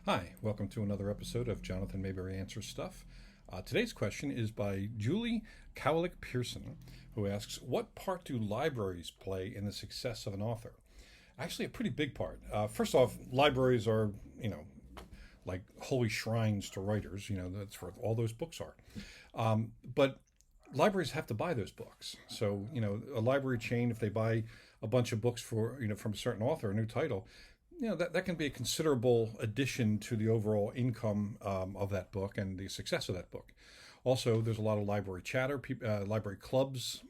Hi, welcome to another episode of Jonathan Maberry Answers Stuff. Today's question is by Julie Kawalec-Pearson, who asks, what part do libraries play in the success of an author? Actually, a pretty big part. First off, libraries are, like holy shrines to writers. That's where all those books are. But libraries have to buy those books. So, a library chain, if they buy a bunch of books from a certain author, a new title, that can be a considerable addition to the overall income of that book and the success of that book. Also, there's a lot of library chatter, library clubs,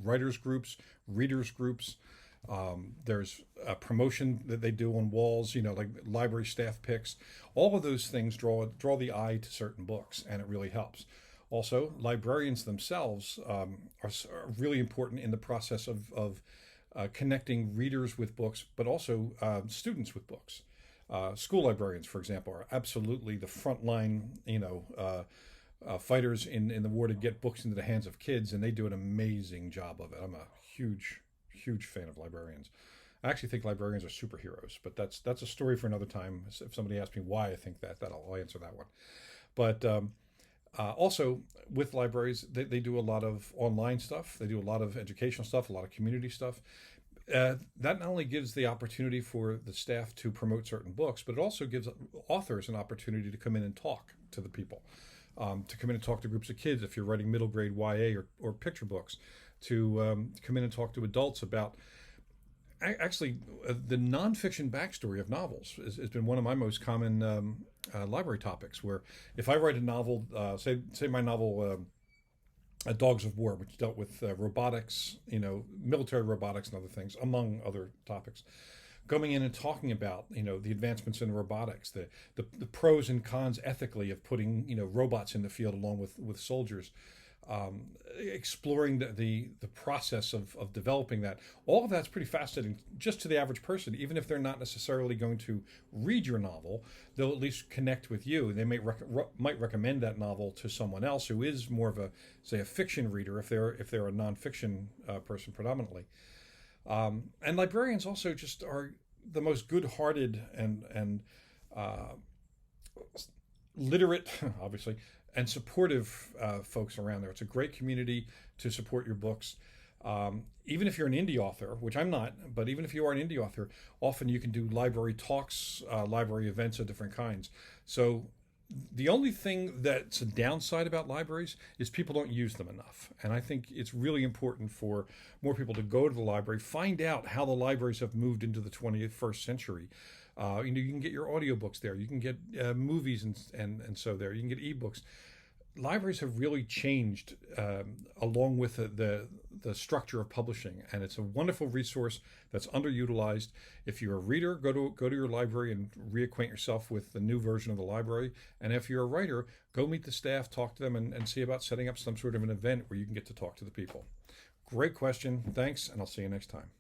writers groups, readers groups. There's a promotion that they do on walls, like library staff picks. All of those things draw the eye to certain books, and it really helps. Also, librarians themselves are really important in the process of connecting readers with books, but also students with books. School librarians, for example, are absolutely the frontline, fighters in the war to get books into the hands of kids, and they do an amazing job of it. I'm a huge fan of librarians. I actually think librarians are superheroes, but that's a story for another time. If somebody asks me why I think that, I'll answer that one. But also, with libraries, they do a lot of online stuff. They do a lot of educational stuff, a lot of community stuff. That not only gives the opportunity for the staff to promote certain books, but it also gives authors an opportunity to come in and talk to the people, to come in and talk to groups of kids if you're writing middle grade YA or picture books, to come in and talk to adults about. Actually, the nonfiction backstory of novels has been one of my most common library topics. Where if I write a novel, say my novel Dogs of War, which dealt with robotics, military robotics and other things, among other topics, coming in and talking about the advancements in robotics, the pros and cons ethically of putting robots in the field along with soldiers. Exploring the process of developing that. All of that's pretty fascinating just to the average person. Even if they're not necessarily going to read your novel, they'll at least connect with you. They might recommend that novel to someone else who is more of a fiction reader if they're a nonfiction person predominantly. And librarians also just are the most good-hearted and literate, obviously, and supportive folks around there. It's a great community to support your books. Even if you're an indie author, which I'm not, but even if you are an indie author, often you can do library talks, library events of different kinds. So the only thing that's a downside about libraries is people don't use them enough. And I think it's really important for more people to go to the library, find out how the libraries have moved into the 21st century. You can get your audiobooks there. You can get movies and so there. You can get ebooks. Libraries have really changed along with the structure of publishing, and it's a wonderful resource that's underutilized. If you're a reader, go to your library and reacquaint yourself with the new version of the library. And if you're a writer, go meet the staff, talk to them, and see about setting up some sort of an event where you can get to talk to the people. Great question. Thanks, and I'll see you next time.